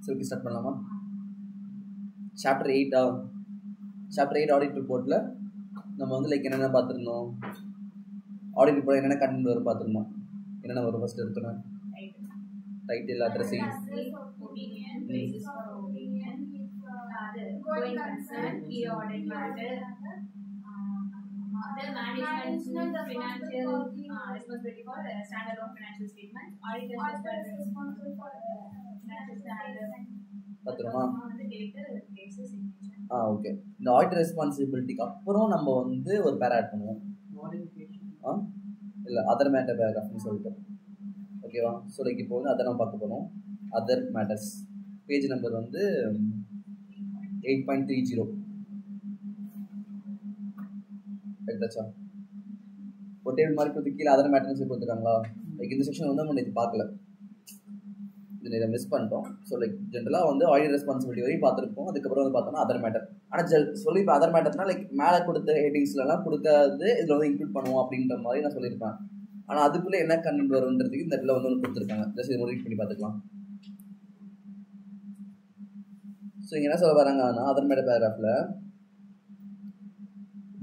சரி ஸ்டார்ட் பண்ணலாமா? Chapter 8 chapter 8 audit ரிப்போர்ட்டில் நம்ம வந்து லைக் என்னென்ன பார்த்துருந்தோம், ஆடிட் ரிப்போர்ட் என்னென்ன கண்டென்ட் வரும் பார்த்துருந்தோம். என்னென்ன வரும் ஃபஸ்ட்டு எடுத்தோன்னா title, addressing, other management financial responsibility for standalone financial statements, auditors responsible for financial standards. பார்த்துருமா? ஓகே. இந்த ஆடிட் ரெஸ்பான்சிபிலிட்டிக்கு அப்புறம் நம்ம வந்து ஒரு பேரா ஆட் பண்ணுவோம். இல்லை அதர் மேட்டர் பேராகிராஃப்னு சொல்லிட்டு, ஓகேவா? ஸோ லைக் இப்போ வந்து அதை நம்ம பார்க்க போகிறோம். அதர் மேட்டர்ஸ் பேஜ் நம்பர் வந்து 8.30 எடுத்தாச்சா? ஒரு டேபிள் மாதிரி கொடுத்து கீழே அதர் மேட்டர்னு சொல்லி கொடுத்துருக்காங்களா? லைக் இந்த செக்ஷன் வந்து நம்ம இது பார்க்கல, இதை மிஸ் பண்ணிட்டோம். ஸோ லைக் ஜென்ரலாக வந்து ஆடிட் ரெஸ்பான்சிபிலிட்டி வரையும் பார்த்துருப்போம். அதுக்கப்புறம் வந்து பார்த்தோம்னா அதர் மேட்டர். ஆனால் சொல்லி இப்போ அதர் மேட்டர்னா லைக் மேலே கொடுத்த ஹெட்டிங்ஸ்லாம் கொடுக்காது இதில் வந்து இன்க்ளூட் பண்ணுவோம் அப்படின்ற மாதிரி நான் சொல்லியிருப்பேன். ஆனால் அதுக்குள்ளே என்ன கண்டென்ட் வரும்ன்றதுக்கு இந்த இடத்துல வந்து ஒன்று கொடுத்துருக்காங்க. ஜஸ்ட் இது ரீட் பண்ணி பார்த்துக்கலாம். ஸோ இங்கே என்ன சொல்ல வராங்கன்னா, அதர் மேட்டர் பேராகிராஃபில்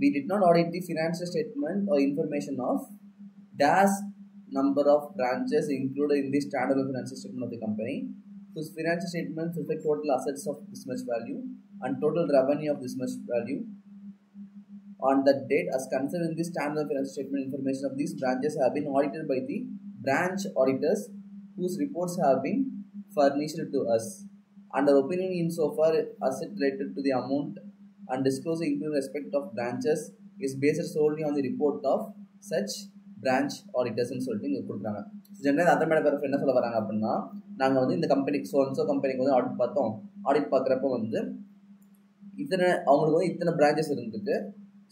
we did not audit the financial statement or information of dash number of branches included in the standalone financial statement of the company, whose financial statements reflect total assets of this much value and total revenue of this much value on that date as considered in the standalone financial statement. Information of these branches have been audited by the branch auditors whose reports have been furnished to us. Under opinion insofar as it related to the amount and disclosure in respect of branches is based solely on the report of such branch auditors ன்னு சொல்லிட்டு இங்கே கொடுக்குறாங்க. General other matter paragraph என்ன சொல்ல வராங்க அப்படின்னா, நாங்கள் வந்து இந்த கம்பெனிக்கு ஸோ கம்பெனிக்கு வந்து ஆடிட் பார்த்தோம். ஆடிட் பார்க்குறப்ப வந்து அவங்களுக்கு வந்து இத்தனை பிரான்ச்சஸ் இருந்துருக்கு.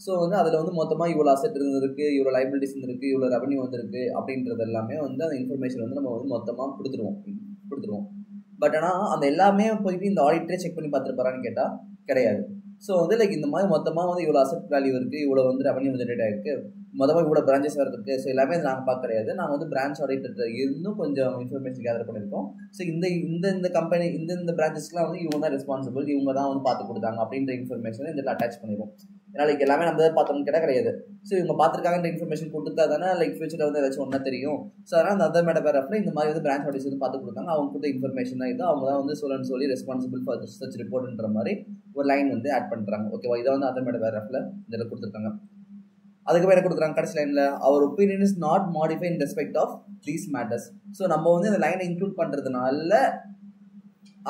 ஸோ வந்து அதில் வந்து மொத்தமாக இவ்வளோ அசெட் இருந்திருக்கு, இவ்வளோ லைபிலிட்டிஸ் இருந்திருக்கு, இவ்வளோ ரெவன்யூ வந்திருக்கு அப்படின்றது எல்லாமே வந்து அந்த இன்ஃபர்மேஷன் வந்து நம்ம வந்து மொத்தமாக கொடுத்துருவோம். பட் ஆனால் அந்த எல்லாமே போயிட்டு இந்த ஆடிட்டரே செக் பண்ணி பார்த்துருப்பாரான்னு கேட்டால் கிடையாது. ஸோ வந்து லைக் இந்த மாதிரி மொத்தமாக வந்து இவ்வளோ அசெட் வேல்யூ இருக்குது, இவ்வளோ வந்து ரெவன்யூ ஜென்ரேட் ஆகிருக்கு, மொத்தமாக இவ்வளோ பிரான்ச்சஸ் இருக்குது. ஸோ எல்லாமே நாங்கள் பார்க்க கிடையாது. நாங்கள் வந்து பிரான்ச் ஆடிட்டர் இன்னும் கொஞ்சம் இன்ஃபர்மேஷன் கேதர் பண்ணியிருக்கோம். ஸோ இந்த கம்பெனி இந்த பிரான்ச்சஸ்லாம் வந்து இவங்க தான் ரெஸ்பான்சிபிள், இவங்க தான் வந்து பார்த்து கொடுத்தாங்க அப்படின்ற இன்ஃபர்மேஷனை இதில் அட்டாச் பண்ணிடுவோம். ஏன்னா லைக் எல்லாமே நம்ம தான் பார்த்தோம்னு கேட்டால் கிடையாது. ஸோ இவங்க பார்த்துருக்காங்கன்ற இன்ஃபர்மேஷன் கொடுத்தா தானே லைக் ஃபியூச்சரில் வந்து ஏதாச்சும் ஒன்றா தெரியும். ஸோ அதனால் அந்த அதர் மேட்டர் பேராகிராஃபில் இந்த மாதிரி வந்து பிரான்ச் ஆடிட்டர்ஸ் வந்து பார்த்து கொடுத்தாங்க, அவங்க கொடுத்த இன்ஃபர்மேஷன் தான் இது, அவங்க தான் வந்து சொல்லி ரெஸ்பான்சிபிள் ஃபார் சச் ரிப்போர்ட்ன்ற மாதிரி ஒரு லைன் வந்து ஆட் பண்ணுறாங்க. ஓகேவா? இதை வந்து அதர் மேட்டர் பேராகிராஃபில் இதில் கொடுத்துருக்காங்க. அதுக்கு என்ன கொடுக்குறாங்க கடைசி லைனில், our opinion is not modify in respect of these matters. So நம்ம வந்து இந்த லைனை இன்க்ளூட் பண்ணுறதுனால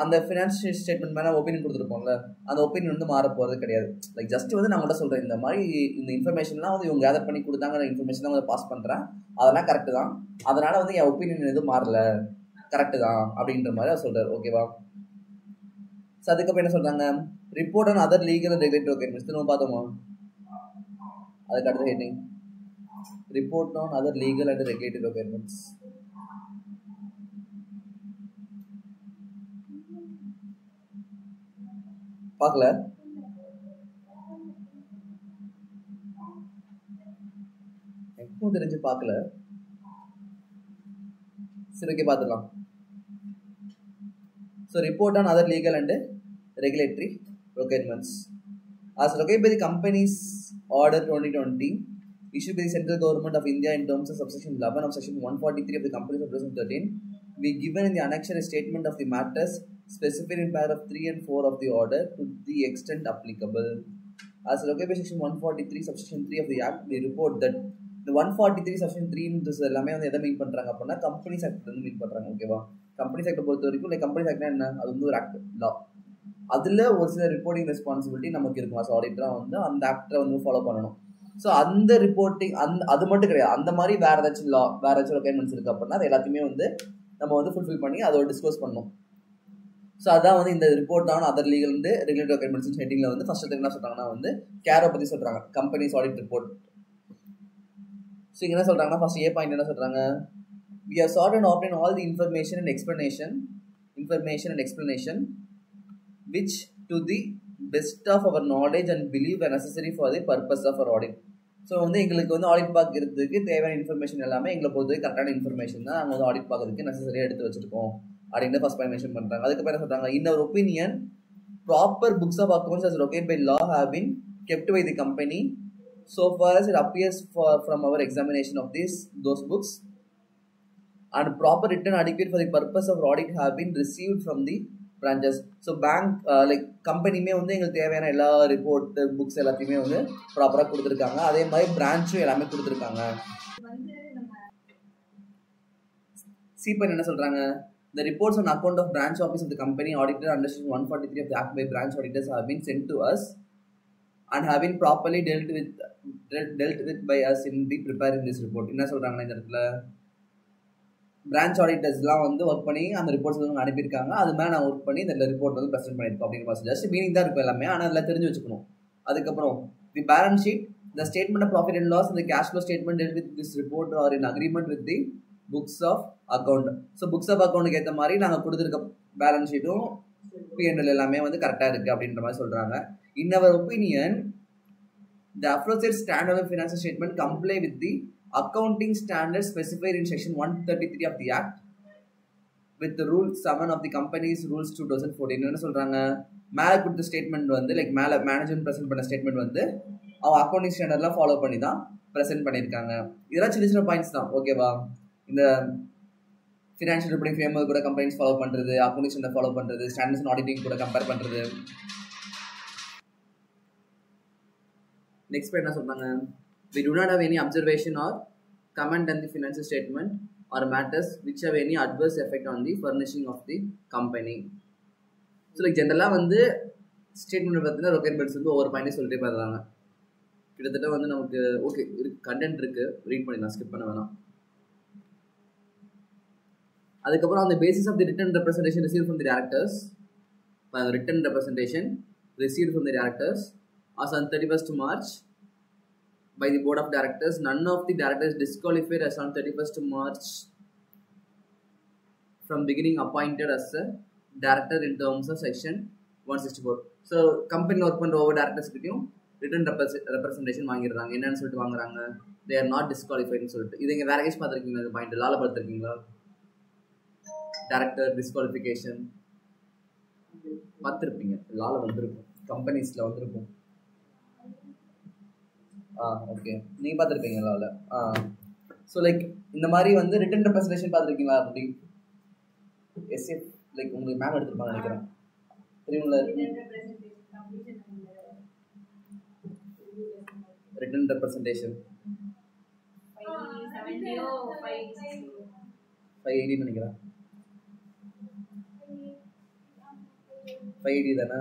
அந்த ஃபினான்ஷியல் ஸ்டேட்மெண்ட் மேலே ஒப்பீனியன் கொடுத்துருப்போம்ல, அந்த ஒப்பீனியன் வந்து மாற போகிறது கிடையாது. லைக் ஜஸ்ட் வந்து நான் கூட சொல்கிறேன், இந்த மாதிரி இந்த இன்ஃபர்மேஷன்லாம் வந்து இவங்க கேதர் பண்ணி கொடுத்தாங்க, இன்ஃபர்மேஷன் தான் வந்து பாஸ் பண்ணுறேன், அதெல்லாம் கரெக்டு தான், அதனால் வந்து என் ஒப்பீனியன் எதுவும் மாறல, கரெக்டு தான் அப்படின்ற மாதிரி அவர் சொல்கிறார். ஓகேவா? ஸோ அதுக்கப்புறம் என்ன சொல்கிறாங்க, report on other legal and regulatory requirements நம்ம பார்த்தோமா? அதுக்கு அடுத்த heading report on other legal and regulatory requirements. பார்க்கல? எனக்கும் தெரிஞ்சு பார்க்கல. சரி, ஓகே, பார்த்துக்கலாம். So report on other legal and regulatory requirements as required by the Companies Order 2020 issued by the Central Government of India in terms of subsection 11 of section 143 of the Companies Act 2013, we given in the annexure a statement of the matters specified in paragraph 3 and 4 of the order to the extent applicable. As required by section 143 subsection 3 of the Act, we report that the 143 section 3 ன்றது எல்லாமே வந்து எதை மீன் பண்ணுறாங்க அப்படின்னா companies act வந்து மீன் பண்ணுறாங்க. ஓகேவா? Companies ஆக்டை பொறுத்த வரைக்கும் லைக் கம்பெனிஸ் ஆக்ட்னா என்ன, அது வந்து ஒரு ஆக்ட் லா, அதில் ஒரு சில ரிப்போர்ட்டிங் ரெஸ்பான்சிபிலிட்டி நமக்கு இருக்கும். ஸோ ஆடிட்டராக வந்து அந்த ஆக்டரை வந்து ஃபாலோ பண்ணணும். ஸோ அந்த ரிப்போர்ட்டிங் அது மட்டும் கிடையாது, அந்த மாதிரி வேறு ஏதாச்சும் லா, வேறு ஏதாச்சும் ரெக்யர்மெண்ட்ஸ் இருக்குது அப்படின்னா அது எல்லாத்தையுமே வந்து நம்ம வந்து ஃபுல்ஃபில் பண்ணி அதோட டிஸ்க்ளோஸ் பண்ணணும். ஸோ அதான் வந்து இந்த ரிப்போர்ட் ஆன் அதர் லீகல் வந்து ரெகுலேட்டரி ரெக்யர்மெண்ட்ஸ் ஹெட்டிங்கில் வந்து ஃபர்ஸ்ட் என்ன சொல்கிறாங்கன்னா வந்து கேரோ பற்றி சொல்கிறாங்க, கம்பெனிஸ் ஆடிட் ரிப்போர்ட். ஸோ இங்கே என்ன சொல்கிறாங்கன்னா ஃபர்ஸ்ட் ஏ பாயிண்ட் என்ன சொல்கிறாங்க, we have sought and obtained all the information and explanation which to the best of our knowledge and belief are necessary for the purpose of our audit. So வந்து எங்களுக்கு வந்து audit பார்க்கறதுக்கு தேவையான information எல்லாமே எங்களை பொறுத்தவரை கரெக்டான இன்ஃபர்மேஷன் தான் நாங்கள் வந்து ஆடிட் பார்க்கறதுக்கு நெசசரியாக எடுத்து வச்சுருக்கோம் அப்படின்னு ஃபர்ஸ்ட் பாயிண்ட் மென்ஷன் பண்றாங்க. அதுக்கப்புறம் என்ன சொல்றாங்க, in our opinion proper books of accounts as required by law have been kept by the company so far as it appears from our examination of those books, and proper written adequate for the purpose of audit have been received from the branches. So bank like கம்பெனியுமே வந்து எங்களுக்கு தேவையான எல்லா report books எல்லாத்தையுமே வந்து ப்ராப்பராக கொடுத்துருக்காங்க. அதே மாதிரி பிரான்ச்சும் எல்லாமே கொடுத்துருக்காங்க. சீப்பன் என்ன சொல்றாங்க, the reports on account of branch office of the company audited under section 143 of the act by branch auditors have been sent to us and have been properly dealt with by us in the preparing this report. என்ன சொல்றாங்கன்னா, இந்த இடத்துல branch ஆடிட்டர்ஸ்லாம் வந்து work பண்ணி அந்த reports வந்து அனுப்பியிருக்காங்க. அது மேலே நான் ஒர்க் பண்ணி இந்த ரிப்போர்ட் வந்து ப்ரெசென்ட் பண்ணியிருக்கோம் அப்படின்னு ஜஸ்ட் மீனிங் தான் இருக்கும் எல்லாமே, ஆனால் எல்லாம் தெரிஞ்சு வச்சுக்கணும். அதுக்கப்புறம் the balance sheet, the statement of profit and loss and cash flow statement dealt with this report are in agreement with the books of account. So books of அக்கௌண்ட்டுக்கு ஏற்ற மாதிரி நாங்கள் கொடுத்துருக்க பேலன்ஸ் ஷீட்டும் P&L எல்லாமே வந்து கரெக்டாக இருக்குது அப்படின்ற மாதிரி சொல்கிறாங்க. இன் அவர் ஒப்பீனியன் த அப்ரோச்சர் standard financial statement comply with the accounting standards specified in section 133 of the act with the rule 7 of the company's rules 2014. என்ன சொல்றாங்க, மேலே கொடுத்த ஸ்டேட்மெண்ட் வந்து லைக் மேலே மேனேஜ்மெண்ட் ப்ரெசென்ட் பண்ண ஸ்டேட்மெண்ட் வந்து அவங்க அக்கௌண்டிங் ஸ்டாண்டர்ட்லாம் ஃபாலோ பண்ணி தான் ப்ரெசென்ட் பண்ணியிருக்காங்க. இதெல்லாம் சின்ன சின்ன பாயிண்ட்ஸ் தான், ஓகேவா. இந்த ஃபினான்ஷியல் ரிப்போர்ட்டிங் ஃப்ரேம்வொர்க் கூட கம்பெனிஸ் ஃபாலோ பண்ணுறது, அக்கௌண்டிங் ஸ்டாண்டர்ட் ஃபாலோ பண்ணுறது, ஸ்டாண்டர்ட்ஸ் அண்ட் ஆடிட்டிங் கூட கம்பேர் பண்ணுறது. நெக்ஸ்ட் என்ன சொல்றாங்க, we do not have any observation or comment on the financial statement or matters which have any adverse effect on the furnishing of the company. So like ஜென்ரலாக வந்து statement பார்த்தீங்கன்னா requirements வந்து ஒவ்வொரு பாயிண்ட்டே சொல்லிட்டே பார்க்குறாங்க. கிட்டத்தட்ட வந்து நமக்கு ஓகே கண்டென்ட் இருக்குது, ரீட் பண்ணிடலாம், ஸ்கிப் பண்ண வேணாம். அதுக்கப்புறம் அந்த basis of the written representation receive from the directors, written representation receive from the directors as on 31st March by the board of directors. None of the directors disqualified as on 31st March from beginning appointed as a director in terms of section 164. So company work பண்ற over directors கிட்டயும் written representation வாங்கிடுறாங்க. என்னன்னு சொல்லிட்டு வாங்குறாங்க, they are not disqualified னு சொல்லிட்டு. இது இங்க வேற கேஸ் பார்த்துருக்கீங்களா, இந்த பாயிண்ட் லால பார்த்துருக்கீங்களா, director disqualification பார்த்துருப்பீங்க, லால வந்திருக்கும், கம்பெனிஸ்ல வந்திருக்கும். ஓகே, நீங்கள் பார்த்துருப்பீங்களா. ஸோ லைக் இந்த மாதிரி வந்து ரிட்டன் ரெப்ரஸன்டேஷன் பார்த்துருக்கீங்களா அப்படி எஸ்எஃப் லைக் உங்களுக்கு மேம் எடுத்துருப்பாங்க நினைக்கிறேன், தெரியுங்களா. ரிட்டன் ரெப்ரஸன்டேஷன் 580 நினைக்கிறேன், 580 தானே.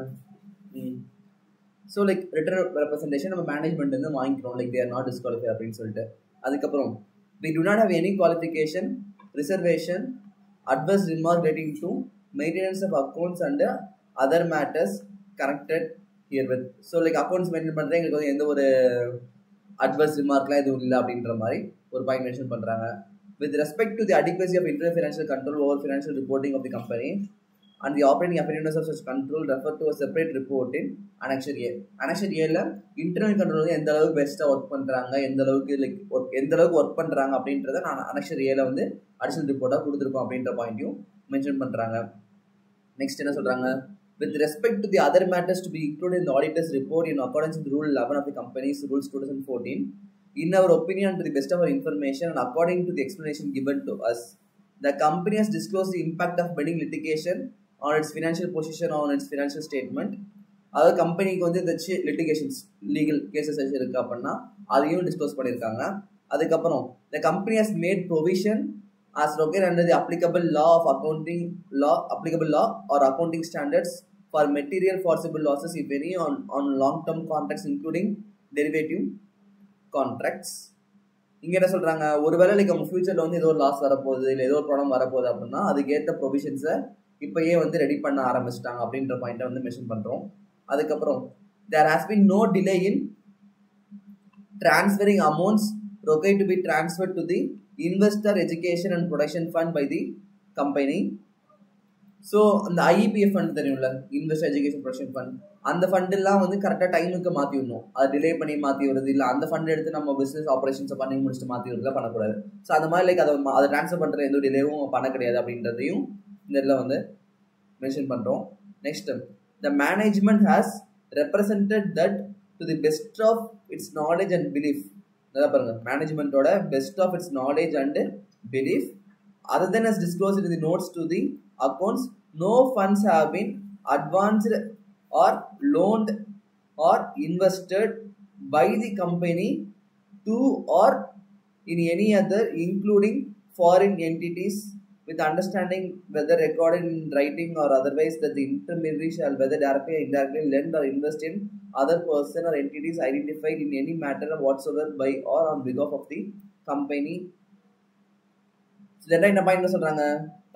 ஸோ லைக் ரிட்டன் ரெப்ரஸன்டேஷன் நம்ம மேனேஜ்மெண்ட் வந்து வாங்கிக்கிறோம், லைக் தேர் நாட் டிஸ்குவாலிஃபை அப்படின்னு சொல்லிட்டு. அதுக்கப்புறம் we do not have any qualification, reservation, adverse remark relating to maintenance of accounts and other matters connected herewith. So like accounts maintain பண்ணுறது எங்களுக்கு வந்து எந்த ஒரு அட்வர்ஸ் ரிமார்க்லாம் எதுவும் இல்லை அப்படின்ற மாதிரி ஒரு பாயிண்ட் மென்ஷன் பண்ணுறாங்க. with respect to the adequacy of internal financial control over financial reporting of the company and the operating effectiveness of such control refer to a separate report in Annexure A. Annexure A ல internal control வந்து எந்த அளவுக்கு பெஸ்ட்டாக work பண்ணுறாங்க, எந்த அளவுக்கு like எந்த அளவுக்கு ஒர்க் பண்ணுறாங்க அப்படின்றத நான் Annexure A ல வந்து அடிஷனல் ரிப்போர்ட்டாக கொடுத்துருக்கோம் அப்படின்ற பாயிண்ட்டையும் மென்ஷன் பண்ணுறாங்க. நெக்ஸ்ட் என்ன சொல்கிறாங்க, with respect to the other matters to be included in the auditor's report in accordance with Rule 11 of the Companies Rules 2014, in our opinion, to the best of our information and according to the explanation given to us, the company has disclosed the impact of pending litigation on its financial position on its financial statement. அதாவது கம்பெனிக்கு வந்து இந்த litigations legal cases இருக்குது அப்படின்னா அதையும் disclose பண்ணியிருக்காங்க. அதுக்கப்புறம் the company has made provision as required under the applicable law or accounting standards for material forcible losses if any on long-term contracts including derivative contracts. இங்கே என்ன சொல்கிறாங்க, ஒருவேளை லைக் அவங்க ஃபியூச்சரில் வந்து ஏதோ ஒரு லாஸ் வரப்போகுது இல்லை ஏதோ ஒரு ப்ராப்ளம் வரப்போகுது அப்படின்னா அதுக்கேற்ற ப்ரொவிஷன்ஸை இப்போயே வந்து ரெடி பண்ண ஆரம்பிச்சிட்டாங்க அப்படின்ற பாயிண்ட்டை வந்து மென்ஷன் பண்ணுறோம். அதுக்கப்புறம் there has been no delay in transferring amounts required to be transferred to the Investor Education and Protection Fund by the company. So அந்த IEPF ஃபண்ட் தெரியும்ல, இன்வெஸ்டர் எஜுகேஷன் ப்ரொடெக்ஷன் ஃபண்ட், அந்த ஃபண்டெல்லாம் வந்து கரெக்டாக டைமுக்கு மாற்றி விடணும். அது டிலே பண்ணி மாற்றி வருது இல்லை அந்த ஃபண்ட் எடுத்து நம்ம பிஸ்னஸ் ஆப்ரேஷன்ஸை பண்ணி முடிச்சுட்டு மாற்றி வருதுலாம் பண்ணக்கூடாது. ஸோ அந்த மாதிரி லைக் அதை ட்ரான்ஸ்ஃபர் பண்ணுற எந்த டிலேவும் பண்ண கிடையாது அப்படின்றதையும் இந்த இடத்துல வந்து மென்ஷன் பண்ணுறோம். Next, the management has represented that to the best of its knowledge and belief. நல்லா பாருங்க, மேனேஜ்மெண்ட்டோட best of its knowledge and belief other than as disclosed in the notes to the accounts, no funds have been advanced or loaned or invested by the company to or in any other including foreign entities with understanding whether recorded in writing or otherwise that the intermediary shall whether directly or indirectly lend or invest in other person or entities identified in any matter whatsoever by or on behalf of the company. இந்த point என்ன சொல்றாங்க,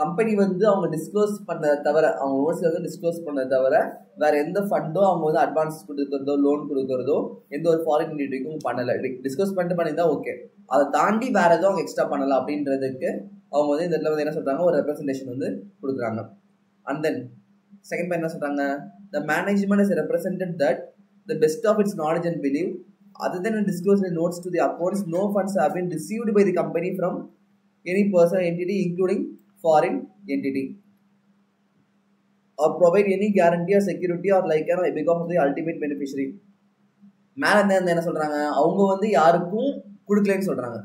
company வந்து அவங்க disclose பண்ணதை தவிர, அவங்க ஓனர்ஸ்ல வந்து disclose பண்ணதை தவிர வேற எந்த ஃபண்டோ அவங்க வந்து அட்வான்ஸ் கொடுக்கறதோ லோன் கொடுக்கறதோ எந்த ஒரு ஃபாரின் என்டிட்டிக்கும் பண்ணல. டிஸ்க்ளோஸ் பண்ணிட்டு பண்ணியிருந்தா ஓகே, அதை தாண்டி வேற எதுவும் அவங்க எக்ஸ்ட்ரா பண்ணலாம் அப்படின்றதுக்கு அவங்க வந்து இந்த இடத்துல வந்து என்ன சொல்றாங்க, ஒரு ரெப்ரசன்டேஷன் வந்து கொடுக்குறாங்க. அண்ட் தென் செகண்ட் பாயிண்ட் என்ன சொல்றாங்க, the management is represented that the best of its knowledge and believe other than disclosed in notes to the accounts, no funds have been received by the company from any person or entity including foreign entity or provide any guarantee or security or like on behalf of the ultimate beneficiary. மேல இருந்து என்ன சொல்றாங்க, அவங்க வந்து யாருக்கும் கொடுக்கலன்னு சொல்றாங்க.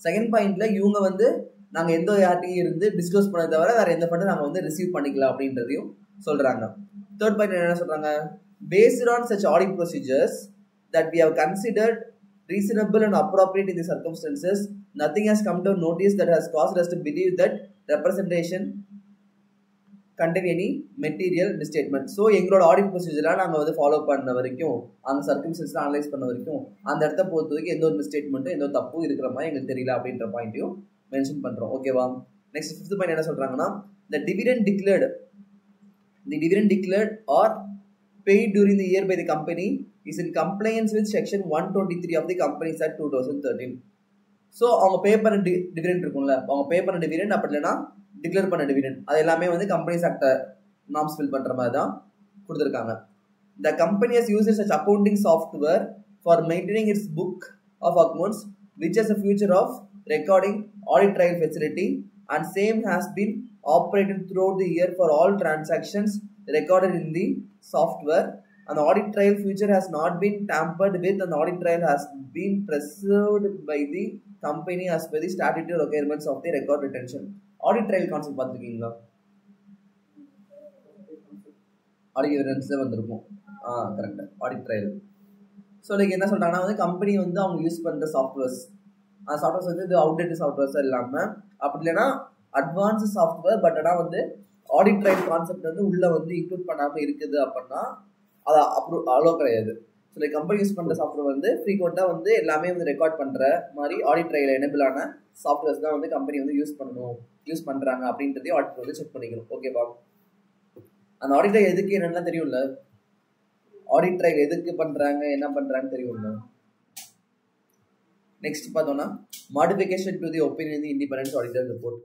Second பாயிண்ட்ல இவங்க வந்து நாங்க எந்த யார்ட்டையும் இருந்து டிஸ்க்ளோஸ் பண்ணதை தவிர வேற எந்த ஃபண்டும் நாங்க வந்து ரிசீவ் பண்ணிக்கலாம் அப்படின்றதையும் சொல்றாங்க. தேர்ட் பாயிண்ட் என்ன சொல்றாங்க, based on such audit procedures that we have considered reasonable and appropriate in the circumstances, nothing has come to notice that has caused us to believe that representation contain any material misstatement. So எங்களோட audit ப்ரொசீஜரா நாங்க வந்து follow பண்ண வரைக்கும், அந்த circumstances analyse பண்ண வரைக்கும் அந்த இடத்த பொறுத்த வரைக்கும் எந்த ஒரு மிஸ்டேட்மெண்ட்டும் எந்த ஒரு தப்பும் இருக்கிற மாதிரி எங்களுக்கு தெரியல அப்படின்ற பாயிண்ட்டையும் மென்ஷன் பண்றோம். ஓகேவா. நெக்ஸ்ட் ஃபிஃப்த் பாயிண்ட் என்ன சொல்றாங்கன்னா, the dividend declared or paid during the year by the company is in compliance with section 123 of the Companies Act 2013. So அவங்க பே பண்ண டிவிடெண்ட் இருக்கும்ல, அவங்க பே பண்ண டிவிடெண்ட் அப்படி இல்லைன்னா டிக்ளேர் பண்ண டிவிடெண்ட், அது எல்லாமே வந்து கம்பெனிஸ் ஆக்ட் நார்ம்ஸ் ஃபில் பண்ற மாதிரி தான் கொடுத்துருக்காங்க. The company has used such accounting software for maintaining its book of accounts, which has a feature of recording audit trail facility, and same has been operated throughout the year for all transactions recorded in the software. An audit trail feature has not been tampered with, and audit trail has been preserved by the company as per the statutory requirements of the record retention. Audit trail concept பார்த்துருக்கீங்களா? Audit evidence வந்திருக்கும். Correct, audit trail. So like என்ன சொல்றாங்கன்னா வந்து company வந்து அவங்க use பண்ற softwares, அந்த softwares வந்து இது அவுடேட்டட் சாஃப்ட்வேர்ஸாக இல்லாமல் அப்படி இல்லைன்னா அட்வான்ஸ் சாஃப்ட்வேர், பட் ஆனால் வந்து ஆடிட் ட்ரையல் கான்செப்ட் வந்து உள்ள வந்து இன்க்ளூட் பண்ணாமல் இருக்குது அப்படின்னா அதை அலோ கிடையாது. ஸோ லைக் கம்பெனி யூஸ் பண்ணுற சாஃப்ட்வேர் வந்து ஃப்ரீக்வெண்ட்டாக வந்து எல்லாமே வந்து ரெக்கார்ட் பண்ணுற மாதிரி ஆடிட் ட்ரையல் எனபிளான சாஃப்ட்வேர்ஸ் தான் வந்து கம்பெனி வந்து யூஸ் பண்ணுறாங்க அப்படின்றதையும் ஆடிட் வந்து செக் பண்ணிக்கணும். ஓகேவா. அந்த ஆடிட் ட்ரையல் எதுக்கு என்னெல்லாம் தெரியும்ல, ஆடிட் ட்ரையல் எதுக்கு பண்ணுறாங்க என்ன பண்ணுறாங்கன்னு தெரியும்ல. நெக்ஸ்ட் பார்த்தோம்னா, modification to the opinion in the independence auditor report.